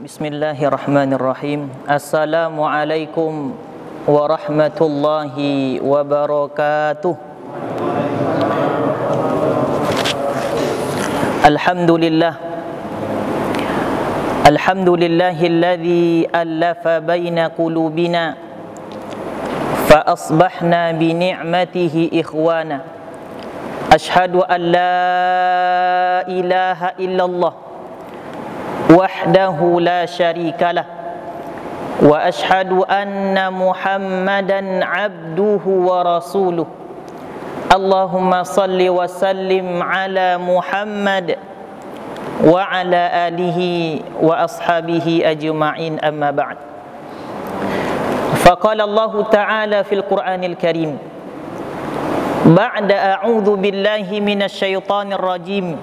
Bismillahirrahmanirrahim. Assalamualaikum warahmatullahi wabarakatuh. Alhamdulillah. Alhamdulillahilladzi allafa baina qulubina fa asbahna bi ni'matihi ikhwana. Ashhadu an la ilaha illallah wahdahu la syarikalah wa ashhadu anna Muhammadan abduhu wa rasuluh. Allahumma salli wa sallim ala Muhammad wa ala alihi wa ashabihi ajma'in, amma ba'd. Faqala Allah ta'ala fil Qur'anil Karim ba'da a'udzu billahi minasy syaithanir rajim.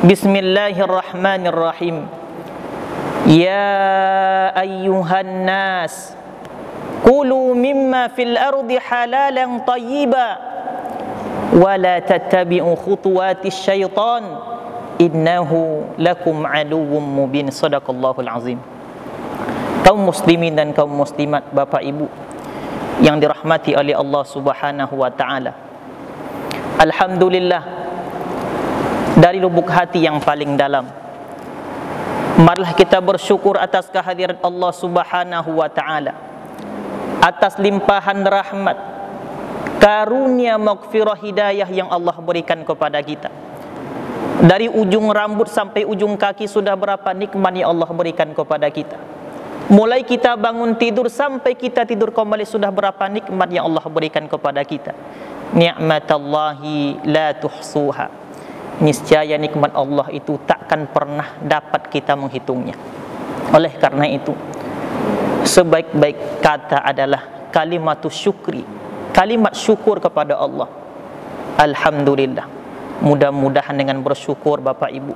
Bismillahirrahmanirrahim. Ya ayyuhan nas kulu mimma fil ardi halalan tayyiba wa la tattabi'u khutuwatis syaitan innahu lakum aduwwum mubin. Shadaqallahul azim. Kaum muslimin dan kaum muslimat, Bapak Ibu yang dirahmati oleh Allah Subhanahu wa taala, alhamdulillah, dari lubuk hati yang paling dalam, marilah kita bersyukur atas kehadiran Allah Subhanahu wa taala, atas limpahan rahmat, karunia, maghfirah, hidayah yang Allah berikan kepada kita. Dari ujung rambut sampai ujung kaki sudah berapa nikmat yang Allah berikan kepada kita. Mulai kita bangun tidur sampai kita tidur kembali sudah berapa nikmat yang Allah berikan kepada kita. Ni'matallahi la tuhsuha. Niscaya nikmat Allah itu takkan pernah dapat kita menghitungnya. Oleh karena itu, sebaik-baik kata adalah kalimatus syukri, kalimat syukur kepada Allah. Alhamdulillah. Mudah-mudahan dengan bersyukur, Bapak Ibu,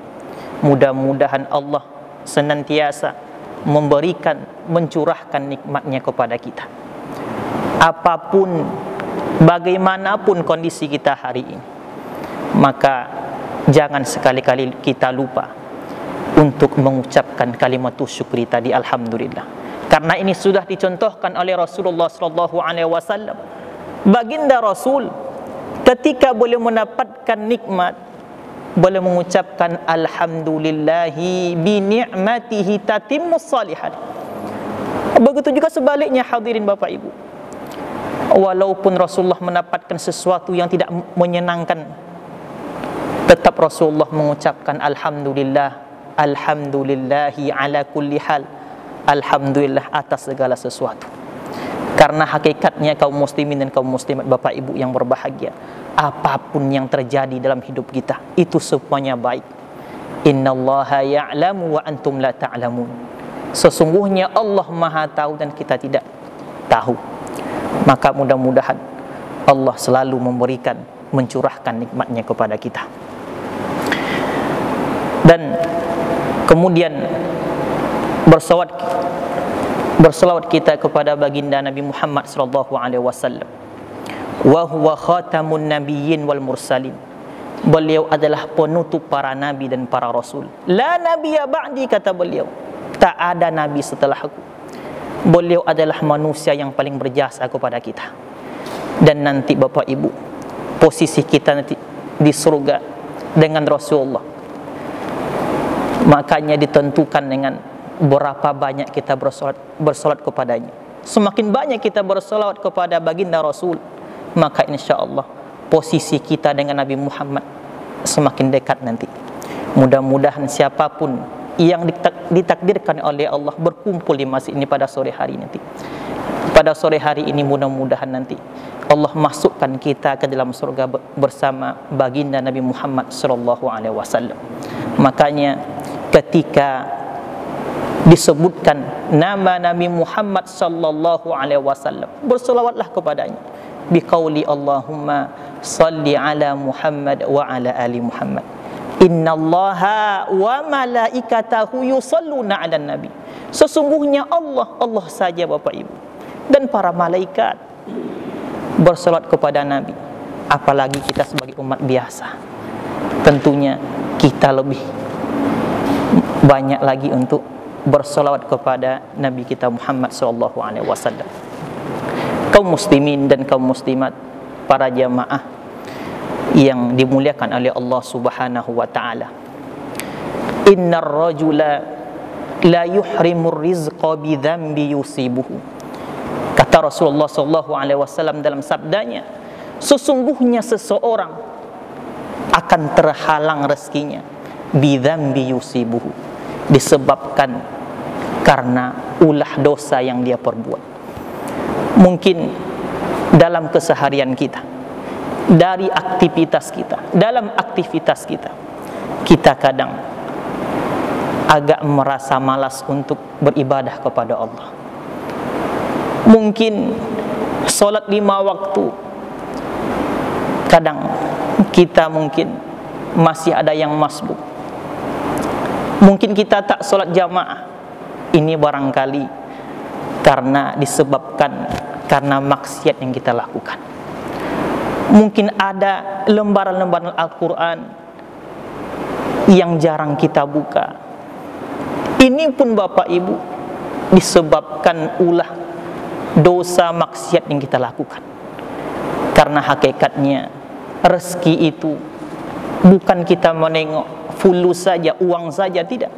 mudah-mudahan Allah senantiasa memberikan, mencurahkan nikmatnya kepada kita. Apapun, bagaimanapun kondisi kita hari ini, maka jangan sekali-kali kita lupa untuk mengucapkan kalimat syukri tadi, alhamdulillah. Karena ini sudah dicontohkan oleh Rasulullah SAW. Baginda Rasul ketika boleh mendapatkan nikmat, boleh mengucapkan alhamdulillahi bi ni'matihi tatimmus salihat. Begitu juga sebaliknya, hadirin Bapak Ibu. Walaupun Rasulullah mendapatkan sesuatu yang tidak menyenangkan, tetap Rasulullah mengucapkan alhamdulillah, alhamdulillahi ala kulli hal, alhamdulillah atas segala sesuatu. Karena hakikatnya kaum muslimin dan kaum muslimat, Bapak Ibu yang berbahagia, apapun yang terjadi dalam hidup kita itu semuanya baik. Innallaha ya'lamu wa antum la ta'lamun. Sesungguhnya Allah Maha tahu dan kita tidak tahu. Maka mudah-mudahan Allah selalu memberikan, mencurahkan nikmatnya kepada kita. Dan kemudian berselawat kita kepada baginda Nabi Muhammad sallallahu alaihi wasallam. Wa huwa khatamun nabiyyin wal mursalin. Beliau adalah penutup para nabi dan para rasul. La nabiyya ba'di, kata beliau, tak ada nabi setelahku. Beliau adalah manusia yang paling berjasa kepada kita. Dan nanti Bapak Ibu, posisi kita nanti di surga dengan Rasulullah, makanya ditentukan dengan berapa banyak kita bersolat kepadanya. Semakin banyak kita bersolawat kepada baginda Rasul, maka insya Allah posisi kita dengan Nabi Muhammad semakin dekat nanti. Mudah-mudahan siapapun yang ditakdirkan oleh Allah berkumpul di masjid ini pada sore hari nanti, pada sore hari ini, mudah-mudahan nanti Allah masukkan kita ke dalam surga bersama baginda Nabi Muhammad sallallahu alaihi wasallam. Makanya ketika disebutkan nama Nabi Muhammad sallallahu alaihi wasallam, berselawatlah kepadanya biqauli Allahumma salli ala Muhammad wa ala ali Muhammad. Innallaha wa malaikatahu yusalluna 'alan nabi. Sesungguhnya Allah saja, Bapak Ibu, dan para malaikat bersolat kepada Nabi. Apalagi kita sebagai umat biasa, tentunya kita lebih banyak lagi untuk bersolawat kepada Nabi kita Muhammad sallallahu alaihi wasallam. Kaum muslimin dan kaum muslimat, para jamaah yang dimuliakan oleh Allah Subhanahu wa taala. Innar rajula la yuhrimur rizqa bi dzambi yusibuhu. Kata Rasulullah sallallahu alaihi wasallam dalam sabdanya, sesungguhnya seseorang akan terhalang rezekinya bi dzambi yusibuhu, disebabkan karena ulah dosa yang dia perbuat. Mungkin dalam keseharian kita, dari aktivitas kita, dalam aktivitas kita, kita kadang agak merasa malas untuk beribadah kepada Allah. Mungkin solat 5 waktu, kadang kita mungkin masih ada yang masbuk. Mungkin kita tak solat jamaah. Ini barangkali karena disebabkan karena maksiat yang kita lakukan. Mungkin ada lembaran-lembaran Al-Quran yang jarang kita buka. Ini pun Bapak Ibu disebabkan ulah dosa maksiat yang kita lakukan. Karena hakikatnya rezeki itu bukan kita menengok fulus saja, uang saja, tidak.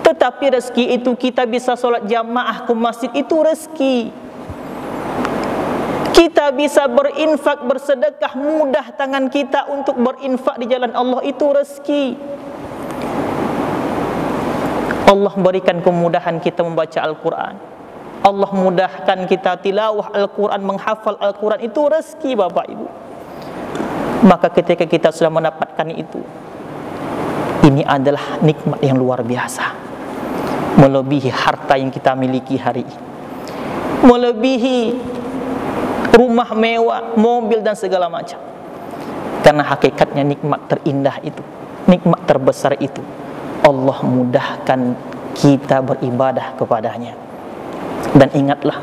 Tetapi rezeki itu kita bisa solat jamaah ke masjid, itu rezeki. Kita bisa berinfak, bersedekah, mudah tangan kita untuk berinfak di jalan Allah, itu rezeki. Allah berikan kemudahan kita membaca Al-Quran, Allah mudahkan kita tilawah Al-Quran, menghafal Al-Quran, itu rezeki Bapak Ibu. Maka ketika kita sudah mendapatkan itu, ini adalah nikmat yang luar biasa, melebihi harta yang kita miliki hari ini, melebihi rumah mewah, mobil dan segala macam. Karena hakikatnya nikmat terindah itu, nikmat terbesar itu, Allah mudahkan kita beribadah kepadanya. Dan ingatlah,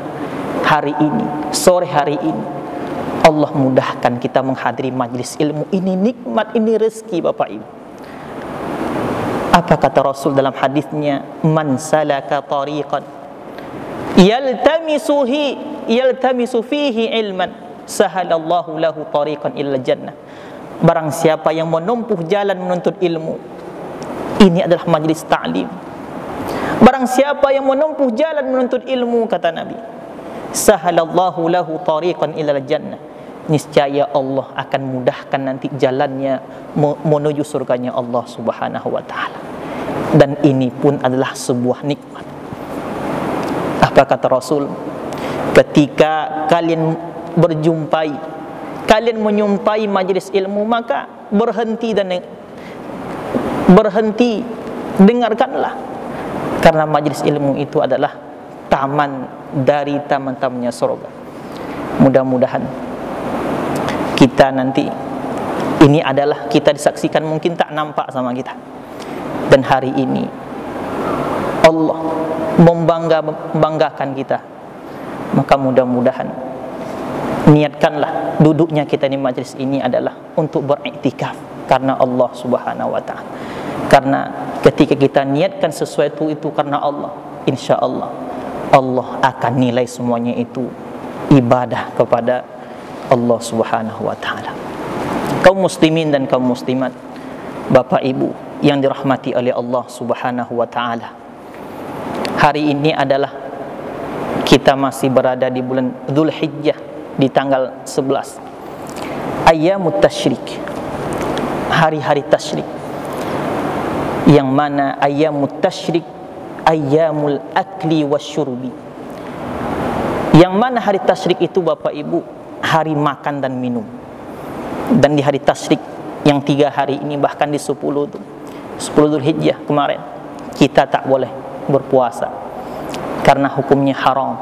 hari ini, sore hari ini, Allah mudahkan kita menghadiri majlis ilmu. Ini nikmat, ini rezeki Bapak Ibu. Apa kata Rasul dalam hadisnya? Man salaka tariqan yaltamisu fihi ilman, sahalallahu lahu tariqan ila jannah. Barang siapa yang menempuh jalan menuntut ilmu, ini adalah majlis ta'lim. Barang siapa yang menempuh jalan menuntut ilmu, kata Nabi, sahalallahu lahu tariqan ila jannah, niscaya Allah akan mudahkan nanti jalannya menuju surganya Allah Subhanahu wa taala. Dan ini pun adalah sebuah nikmat. Apa kata Rasul? Ketika kalian kalian menyumpai majlis ilmu, maka berhenti dengarkanlah. Karena majlis ilmu itu adalah taman dari taman-tamannya surga. Mudah-mudahan kita nanti, ini adalah kita disaksikan mungkin tak nampak sama kita, dan hari ini Allah membanggakan kita. Maka mudah-mudahan niatkanlah duduknya kita di majlis ini adalah untuk beriktikaf karena Allah Subhanahu wa taala. Karena ketika kita niatkan sesuatu itu karena Allah, insya Allah Allah akan nilai semuanya itu ibadah kepada Allah Subhanahu wa taala. Kaum muslimin dan kaum muslimat, Bapak Ibu yang dirahmati oleh Allah Subhanahu wa taala, hari ini adalah kita masih berada di bulan Dzulhijjah, di tanggal 11, Ayyamut Tasyrik, hari-hari tasyrik, yang mana Ayyamut Tasyrik ayyamul akli wasyurbi, yang mana hari tasyrik itu Bapak Ibu hari makan dan minum. Dan di hari tasyrik yang 3 hari ini, bahkan di 10 Dzulhijjah kemarin, kita tak boleh berpuasa karena hukumnya haram.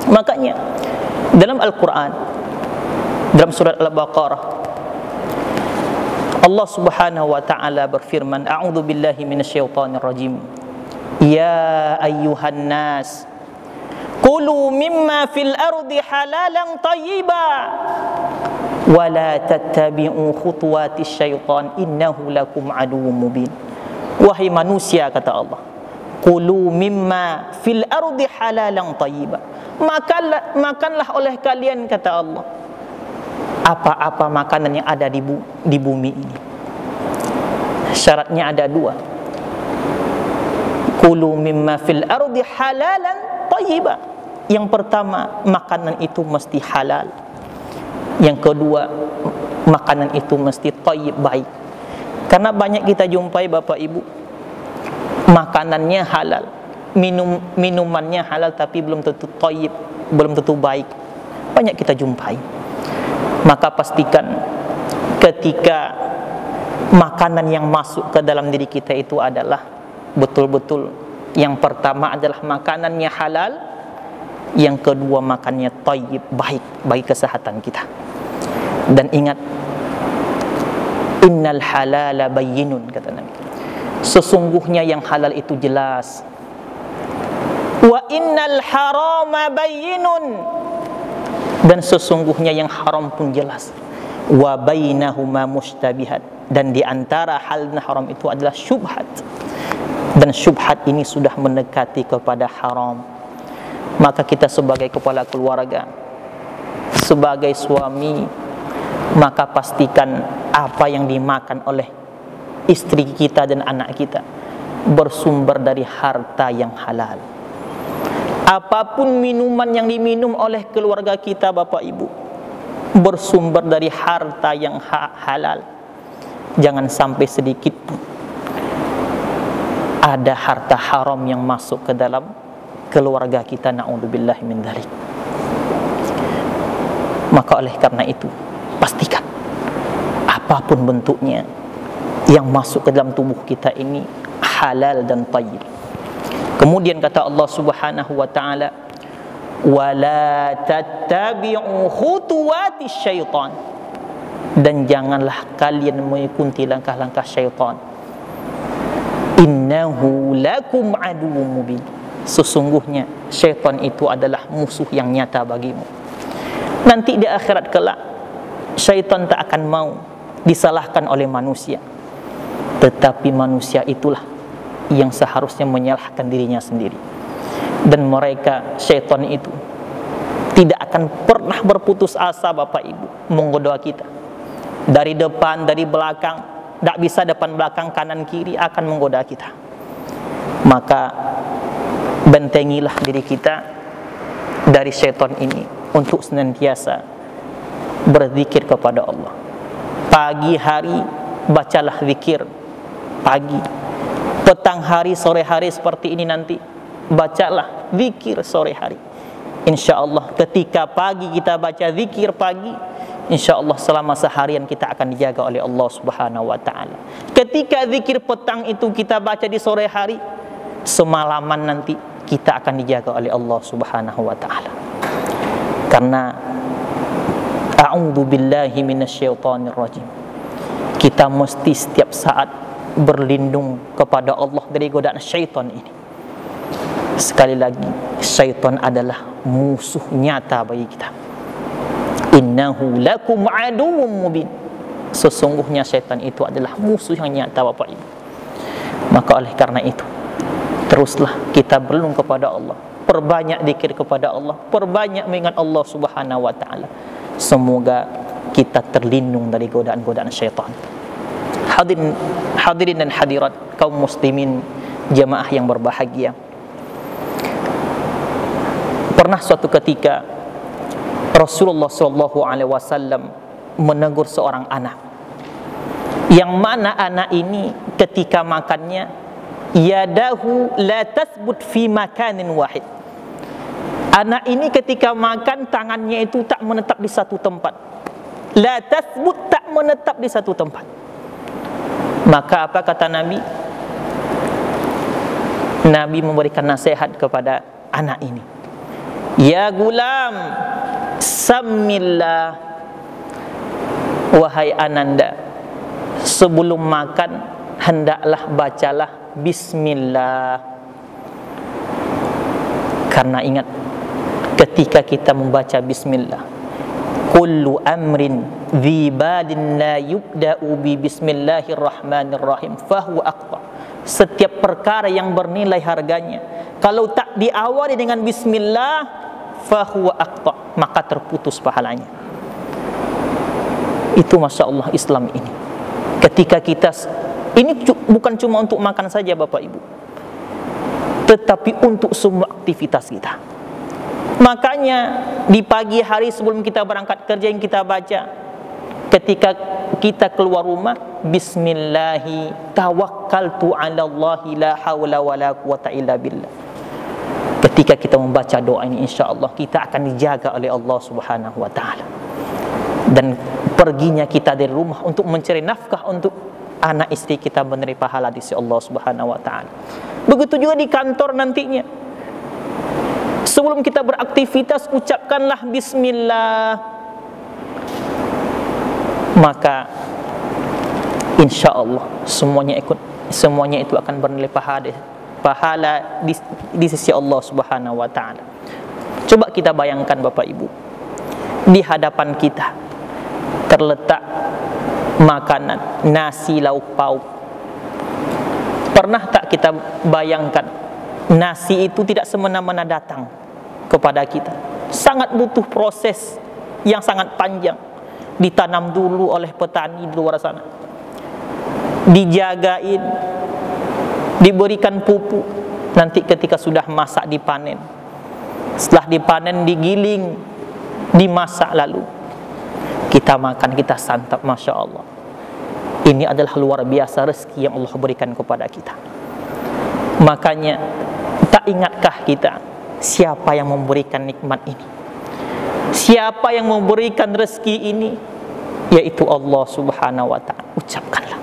Makanya dalam Al-Quran, dalam surat Al-Baqarah, Allah Subhanahu wa ta'ala berfirman, a'udzu billahi minasyaitonir rajim, ya ayyuhan nas kulu mimma fil ardi halalan tayyiba wa la tattabi'u khutuwatis syaitan innahu lakum aduwwum mubin. Wahai manusia, kata Allah, Kulu mimma fil ardi halalan thayyiba. Makanlah oleh kalian, kata Allah, apa-apa makanan yang ada di bumi ini. Syaratnya ada dua. Kulu mimma fil ardi halalan thayyiba. Yang pertama, makanan itu mesti halal. Yang kedua, makanan itu mesti thayyib, baik. Karena banyak kita jumpai Bapak Ibu, makanannya halal, minumannya halal, tapi belum tentu thayyib, belum tentu baik. Banyak kita jumpai. Maka pastikan ketika makanan yang masuk ke dalam diri kita itu adalah betul-betul, yang pertama adalah makanannya halal, yang kedua makannya thayyib, baik bagi kesehatan kita. Dan ingat, innal halala bayyinun, kata Nabi, sesungguhnya yang halal itu jelas. Wa innal harama bayyinun, dan sesungguhnya yang haram pun jelas. Wa bainahuma mushtabihat, dan di antara hal dan haram itu adalah syubhat, dan syubhat ini sudah mendekati kepada haram. Maka kita sebagai kepala keluarga, sebagai suami, maka pastikan apa yang dimakan oleh istri kita dan anak kita bersumber dari harta yang halal. Apapun minuman yang diminum oleh keluarga kita Bapak Ibu bersumber dari harta yang halal. Jangan sampai sedikit pun ada harta haram yang masuk ke dalam keluarga kita, na'udzubillahi min dzalik. Maka oleh karena itu, pastikan apapun bentuknya yang masuk ke dalam tubuh kita ini halal dan thayyib. Kemudian kata Allah Subhanahu wa taala, wala tattabi'u khutuwatis syaitan, dan janganlah kalian mengikuti langkah-langkah syaitan. Innahu lakum aduwwum mubin, sesungguhnya syaitan itu adalah musuh yang nyata bagimu. Nanti di akhirat kelak, syaitan tak akan mau disalahkan oleh manusia, tetapi manusia itulah yang seharusnya menyalahkan dirinya sendiri. Dan mereka, syaitan itu, tidak akan pernah berputus asa Bapak Ibu menggoda kita. Dari depan, dari belakang, tak bisa depan belakang, kanan kiri, akan menggoda kita. Maka bentengilah diri kita dari syaitan ini untuk senantiasa berzikir kepada Allah. Pagi hari bacalah zikir pagi, petang hari, sore hari seperti ini nanti bacalah zikir sore hari. InsyaAllah ketika pagi kita baca zikir pagi, InsyaAllah selama seharian kita akan dijaga oleh Allah Subhanahu wa ta'ala. Ketika zikir petang itu kita baca di sore hari, semalaman nanti kita akan dijaga oleh Allah Subhanahu wa ta'ala. Karena a'udzu billahi minasyaitonir rajim, kita mesti setiap saat berlindung kepada Allah dari godaan syaitan ini. Sekali lagi, syaitan adalah musuh nyata bagi kita. Innahu lakum aduwwum mubin, sesungguhnya syaitan itu adalah musuh yang nyata Bapak Ibu. Maka oleh karena itu, teruslah kita berlindung kepada Allah, perbanyak zikir kepada Allah, perbanyak mengingat Allah Subhanahu wa ta'ala. Semoga kita terlindung dari godaan-godaan syaitan. Hadirin dan hadirat kaum muslimin, jamaah yang berbahagia, pernah suatu ketika Rasulullah SAW menegur seorang anak, yang mana anak ini ketika makannya, yadahu la tasbut fi makanin wahid. Anak ini ketika makan, tangannya itu tak menetap di satu tempat. La tasbut, tak menetap di satu tempat. Maka apa kata Nabi? Nabi memberikan nasihat kepada anak ini. Ya gulam, sammillah, wahai ananda, sebelum makan hendaklah bacalah bismillah. Karena ingat, ketika kita membaca bismillah, kullu amrin dhi balin la yubda'u bi bismillahirrahmanirrahim fahuwa aqta setiap perkara yang bernilai harganya, kalau tak diawali dengan bismillah, fahuwa aqta, maka terputus pahalanya. Itu Masya Allah Islam ini. Ketika kita, ini bukan cuma untuk makan saja Bapak Ibu, tetapi untuk semua aktivitas kita. Makanya di pagi hari sebelum kita berangkat kerja yang kita baca, ketika kita keluar rumah, bismillahi tawakkaltu 'ala Allahi la haula wala quwata illa billah. Ketika kita membaca doa ini, insyaallah kita akan dijaga oleh Allah Subhanahu wa taala. Dan perginya kita dari rumah untuk mencari nafkah untuk anak istri kita, menerima pahala di sisi Allah Subhanahu wa taala. Begitu juga di kantor nantinya. Sebelum kita beraktivitas, ucapkanlah bismillah. Maka insya Allah semuanya itu akan bernilai pahala di sisi Allah Subhanahu wa taala. Coba kita bayangkan Bapak Ibu, di hadapan kita terletak makanan nasi lauk pauk. Pernah tak kita bayangkan nasi itu tidak semena-mena datang kepada kita? Sangat butuh proses yang sangat panjang. Ditanam dulu oleh petani di luar sana, dijagain, diberikan pupuk, nanti ketika sudah masak dipanen. Setelah dipanen digiling, dimasak, lalu kita makan, kita santap. Masya Allah, ini adalah luar biasa rezeki yang Allah berikan kepada kita. Makanya tak ingatkah kita siapa yang memberikan nikmat ini? Siapa yang memberikan rezeki ini? Yaitu Allah Subhanahu wa ta'ala. Ucapkanlah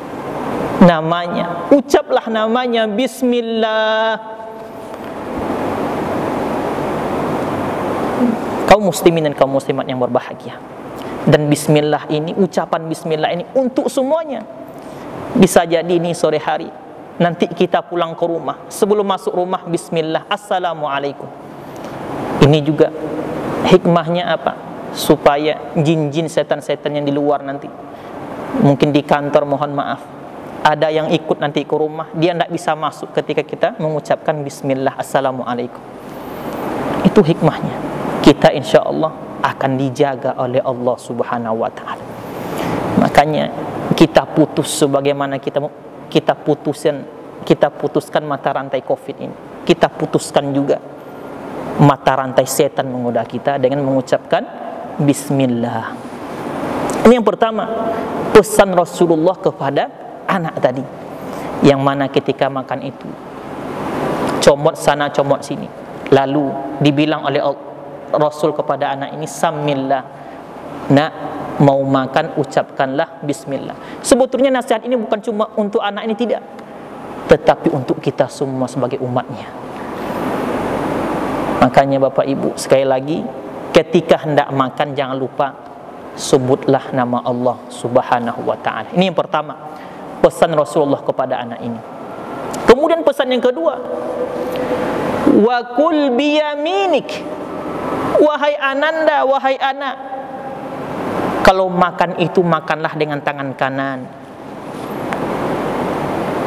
namanya, ucaplah namanya, bismillah. Kaum muslimin dan kaum muslimat yang berbahagia, dan bismillah ini, ucapan bismillah ini untuk semuanya. Bisa jadi ini sore hari, nanti kita pulang ke rumah, sebelum masuk rumah bismillah, assalamualaikum. Ini juga hikmahnya apa? Supaya jin-jin, setan-setan yang di luar nanti, mungkin di kantor, mohon maaf, ada yang ikut nanti ke rumah, dia tidak bisa masuk ketika kita mengucapkan bismillah, assalamualaikum. Itu hikmahnya. Kita insya Allah akan dijaga oleh Allah Subhanahu wa ta'ala. Makanya kita putus, sebagaimana kita putuskan mata rantai COVID ini, kita putuskan juga mata rantai setan menggoda kita dengan mengucapkan bismillah. Ini yang pertama, pesan Rasulullah kepada anak tadi, yang mana ketika makan itu comot sana comot sini, lalu dibilang oleh Rasul kepada anak ini, samillah, nak mau makan ucapkanlah bismillah. Sebetulnya nasihat ini bukan cuma untuk anak ini, tidak, tetapi untuk kita semua sebagai umatnya. Makanya Bapak Ibu, sekali lagi, ketika hendak makan jangan lupa sebutlah nama Allah Subhanahu wa ta'ala. Ini yang pertama, pesan Rasulullah kepada anak ini. Kemudian pesan yang kedua, wa kul biyaminik, wahai ananda, wahai anak, kalau makan itu makanlah dengan tangan kanan.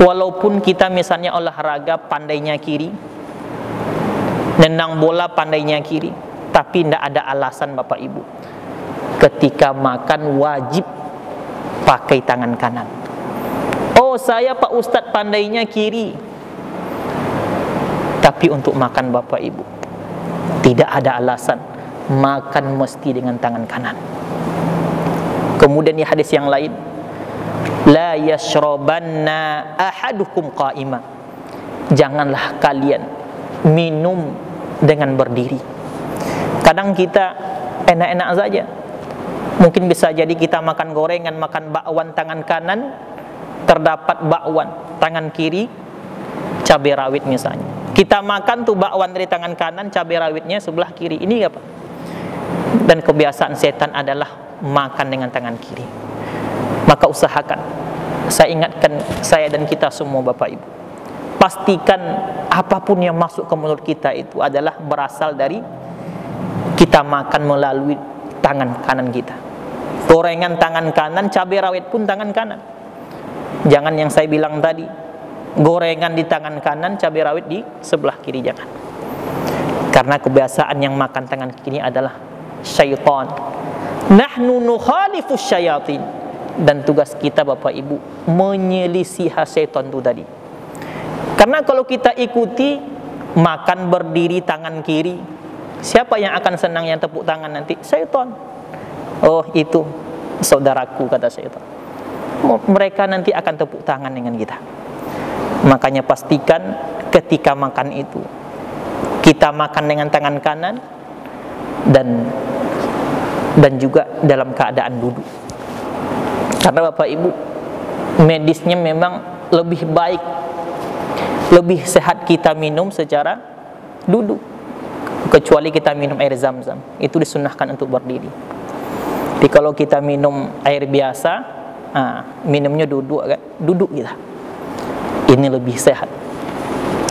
Walaupun kita misalnya olahraga pandainya kiri, nendang bola pandainya kiri, tapi tidak ada alasan Bapak Ibu, ketika makan wajib pakai tangan kanan. Oh, saya Pak Ustadz pandainya kiri, tapi untuk makan Bapak Ibu tidak ada alasan, makan mesti dengan tangan kanan. Kemudian di hadis yang lain, la yashrabanna ahadukum qa'ima, janganlah kalian minum dengan berdiri. Kadang kita enak-enak saja, mungkin bisa jadi kita makan gorengan, makan bakwan tangan kanan, terdapat bakwan tangan kiri cabai rawit misalnya. Kita makan tuh bakwan dari tangan kanan, cabai rawitnya sebelah kiri. Ini apa? Dan kebiasaan setan adalah makan dengan tangan kiri. Maka usahakan, saya ingatkan saya dan kita semua Bapak Ibu, pastikan apapun yang masuk ke mulut kita itu adalah berasal dari kita makan melalui tangan kanan kita. Gorengan tangan kanan, cabai rawit pun tangan kanan. Jangan yang saya bilang tadi, gorengan di tangan kanan, cabai rawit di sebelah kiri, jangan. Karena kebiasaan yang makan tangan kiri adalah syaitan. Nahnu nukhalifu syayatin. Dan tugas kita Bapak Ibu menyelisih syaitan itu tadi. Karena kalau kita ikuti makan berdiri tangan kiri, siapa yang akan senang yang tepuk tangan nanti? Syaitan. Oh, itu saudaraku, kata syaitan. Mereka nanti akan tepuk tangan dengan kita. Makanya pastikan ketika makan itu kita makan dengan tangan kanan dan juga dalam keadaan duduk. Karena Bapak Ibu, medisnya memang lebih baik, lebih sehat kita minum secara duduk, kecuali kita minum air zam-zam, itu disunahkan untuk berdiri. Tapi kalau kita minum air biasa, minumnya duduk kita. Ini lebih sehat.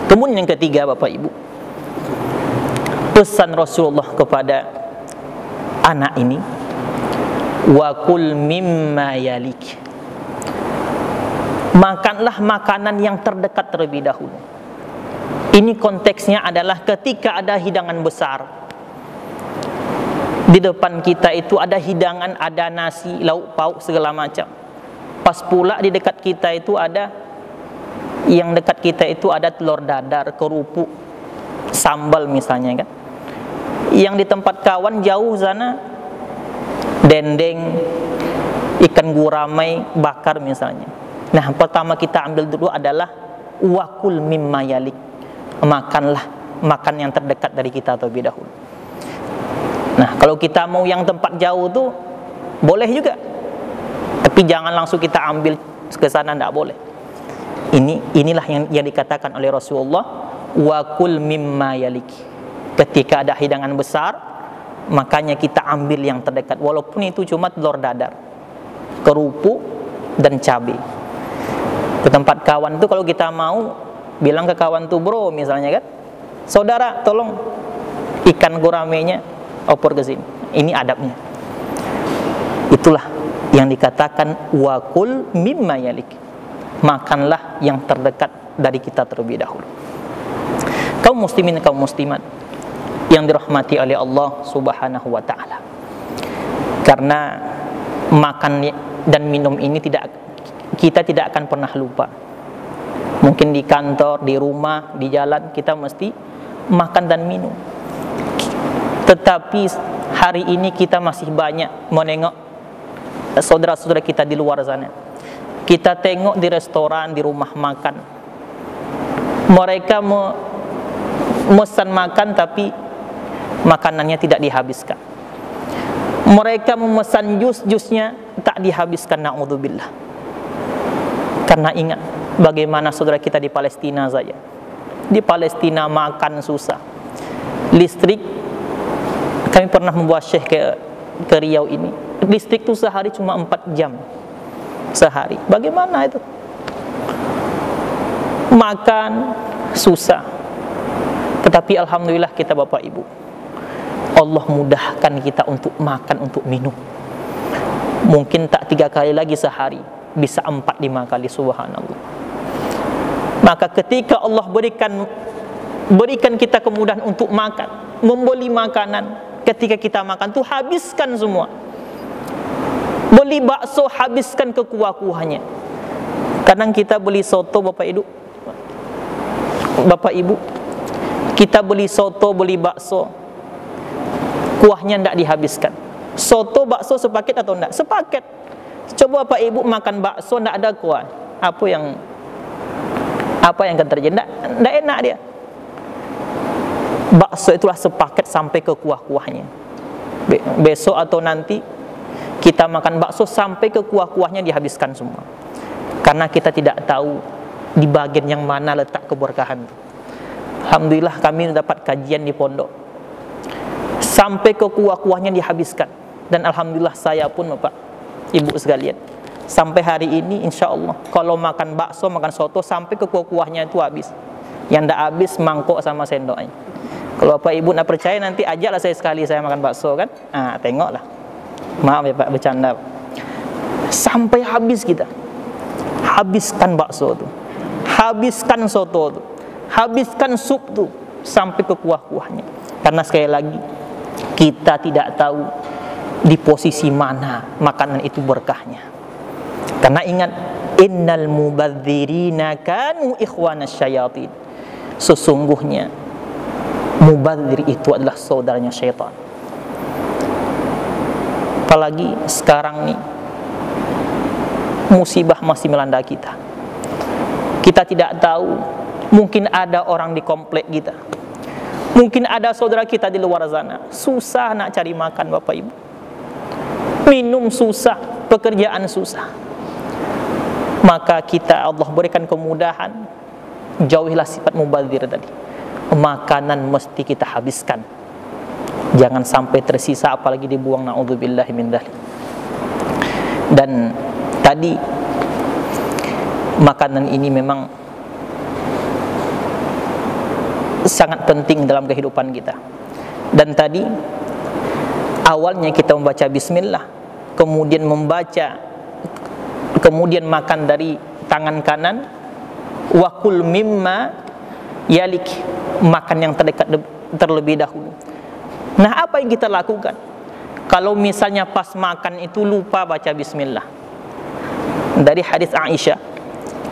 Kemudian yang ketiga Bapak Ibu, pesan Rasulullah kepada anak ini, wa kul mimma yalik, makanlah makanan yang terdekat terlebih dahulu. Ini konteksnya adalah ketika ada hidangan besar di depan kita, itu ada hidangan, ada nasi, lauk pauk segala macam. Pas pula di dekat kita itu ada, yang dekat kita itu ada telur dadar, kerupuk, sambal misalnya kan. Yang di tempat kawan jauh sana dendeng, ikan guramai bakar misalnya. Nah, pertama kita ambil dulu adalah wakul mimma yalik, makanlah makan yang terdekat dari kita terlebih dahulu. Nah, kalau kita mau yang tempat jauh tuh boleh juga, tapi jangan langsung kita ambil ke sana, tidak boleh. Inilah yang dikatakan oleh Rasulullah, wakul mimma yalik. Ketika ada hidangan besar, makanya kita ambil yang terdekat, walaupun itu cuma telur dadar, kerupuk dan cabai. Ke tempat kawan itu kalau kita mau bilang ke kawan tuh, bro misalnya kan, saudara tolong ikan guramenya opor ke sini. Ini adabnya. Itulah yang dikatakan wakul mimma yalik, makanlah yang terdekat dari kita terlebih dahulu. Kaum muslimin, kaum muslimat yang dirahmati oleh Allah Subhanahu wa ta'ala, karena makan dan minum ini kita tidak akan pernah lupa. Mungkin di kantor, di rumah, di jalan kita mesti makan dan minum. Tetapi hari ini kita masih banyak menengok saudara-saudara kita di luar sana. Kita tengok di restoran, di rumah makan, mereka memesan makan tapi makanannya tidak dihabiskan. Mereka memesan jusnya tak dihabiskan, na'udzubillah. Karena ingat bagaimana saudara kita di Palestina saja. Di Palestina makan susah. Listrik, kami pernah membawa syekh ke Riau ini. Listrik itu sehari cuma 4 jam. Sehari. Bagaimana itu? Makan susah. Tetapi alhamdulillah kita Bapak Ibu, Allah mudahkan kita untuk makan, untuk minum. Mungkin tak 3 kali lagi sehari, bisa 4-5 kali, subhanallah. Maka ketika Allah berikan kita kemudahan untuk makan, membeli makanan, ketika kita makan tuh habiskan semua. Beli bakso, habiskan ke kuah-kuahnya. Kadang kita beli soto Bapak Ibu, kita beli soto, beli bakso, kuahnya tidak dihabiskan. Soto, bakso sepaket atau tidak? Sepaket. Coba Bapak Ibu makan bakso tidak ada kuah, apa yang akan terjadi? Tidak enak dia. Bakso itulah sepaket sampai ke kuah-kuahnya. Besok atau nanti kita makan bakso sampai ke kuah-kuahnya dihabiskan semua. Karena kita tidak tahu di bagian yang mana letak keberkahan. Alhamdulillah kami dapat kajian di pondok, sampai ke kuah-kuahnya dihabiskan. Dan alhamdulillah saya pun Bapak Ibu sekalian, sampai hari ini insya Allah kalau makan bakso, makan soto, sampai ke kuah-kuahnya itu habis. Yang tidak habis mangkok sama sendoknya. Kalau Bapak Ibu nak percaya, nanti ajaklah saya sekali saya makan bakso kan. Tengoklah. Maaf ya Pak, bercanda. Sampai habis kita. Habiskan bakso itu. habiskan soto tu, habiskan sup tu sampai ke kuah-kuahnya. Karena sekali lagi kita tidak tahu di posisi mana makanan itu berkahnya. Karena ingat, innal mubadzirina kanu ikhwanas syayatin. Sesungguhnya mubadzir itu adalah saudaranya syaitan. Apalagi sekarang nih musibah masih melanda kita. Kita tidak tahu, mungkin ada orang di komplek kita, mungkin ada saudara kita di luar sana susah nak cari makan, Bapak Ibu. Minum susah, pekerjaan susah. Maka kita, Allah berikan kemudahan, jauhilah sifat mubadzir tadi. Makanan mesti kita habiskan, jangan sampai tersisa apalagi dibuang, naudzubillahi min dzalik. Dan tadi makanan ini memang sangat penting dalam kehidupan kita. Dan tadi awalnya kita membaca bismillah, kemudian makan dari tangan kanan, wa kul mimma yalik, makan yang terdekat terlebih dahulu. Nah, apa yang kita lakukan kalau misalnya pas makan itu lupa baca bismillah? Dari hadis Aisyah,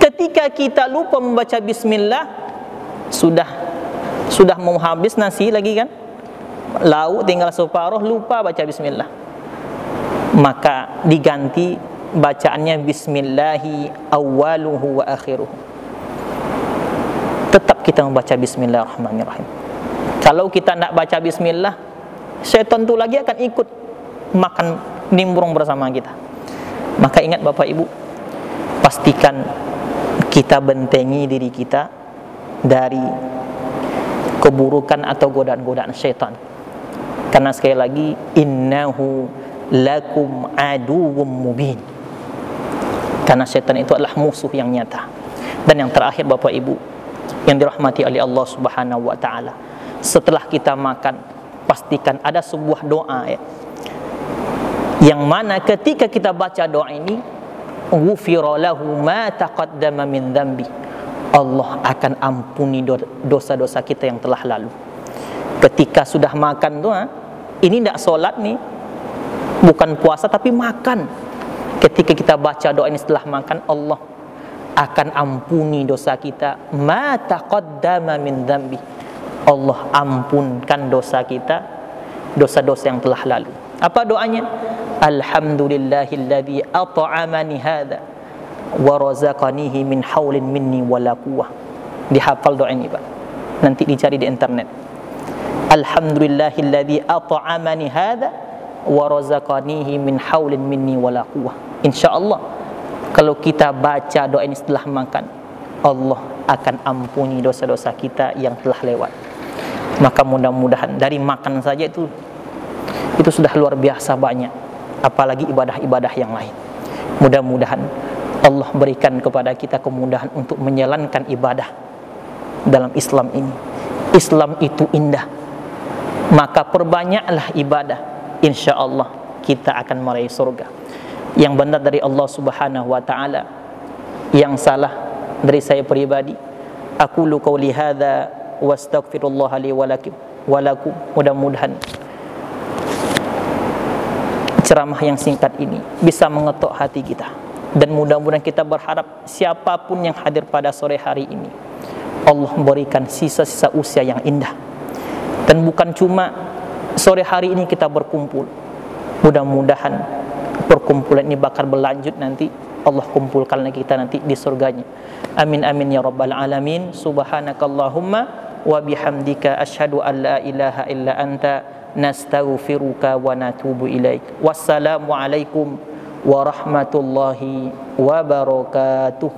ketika kita lupa membaca bismillah, sudah mau habis nasi lagi kan, lauk tinggal separuh, lupa baca bismillah, maka diganti bacaannya bismillahi awwaluhu wa akhiruhu. Tetap kita membaca bismillahirrahmanirrahim. Kalau kita tidak baca bismillah, syaitan itu lagi akan ikut makan nimbrung bersama kita. Maka ingat Bapak Ibu, pastikan kita bentengi diri kita dari keburukan atau godaan-godaan syaitan. Karena sekali lagi, innahu lakum aduwwum mubin. Karena syaitan itu adalah musuh yang nyata. Dan yang terakhir Bapak Ibu yang dirahmati oleh Allah Subhanahu wa taala, setelah kita makan, pastikan ada sebuah doa ya, yang mana ketika kita baca doa ini, ghufira lahu ma taqaddama min dzambi, Allah akan ampuni dosa-dosa kita yang telah lalu. Ketika sudah makan tuh, ini tidak solat nih, bukan puasa tapi makan. Ketika kita baca doa ini setelah makan, Allah akan ampuni dosa kita. Ma taqaddama min dzambi, Allah ampunkan dosa kita, dosa-dosa yang telah lalu. Apa doanya? Alhamdulillahilladzi at'amani hadza wa razaqanihi min haulin minni wala quwwah. Dihafal doa ini, Pak. Nanti dicari di internet. Alhamdulillahilladzi at'amani hadza wa razaqanihi min haulin minni wala quwwah. Insyaallah kalau kita baca doa ini setelah makan, Allah akan ampuni dosa-dosa kita yang telah lewat. Maka mudah-mudahan dari makan saja itu sudah luar biasa banyak, apalagi ibadah-ibadah yang lain. Mudah-mudahan Allah berikan kepada kita kemudahan untuk menjalankan ibadah dalam Islam ini. Islam itu indah, maka perbanyaklah ibadah, insyaallah kita akan meraih surga. Yang benar dari Allah Subhanahu wa taala, yang salah dari saya pribadi. Aqulu qouli hadza wastaghfirullah li wa lakum. Mudah-mudahan ceramah yang singkat ini bisa mengetuk hati kita, dan mudah-mudahan kita berharap siapapun yang hadir pada sore hari ini, Allah memberikan sisa-sisa usia yang indah. Dan bukan cuma sore hari ini kita berkumpul, mudah-mudahan perkumpulan ini bakal berlanjut nanti, Allah kumpulkan kita nanti di surganya. Amin amin ya rabbal alamin. Subhanakallahumma wa bihamdika asyhadu an la ilaha illa anta nastaghfiruka wa natubu ilaik. Wassalamu alaikum warahmatullahi wabarakatuh.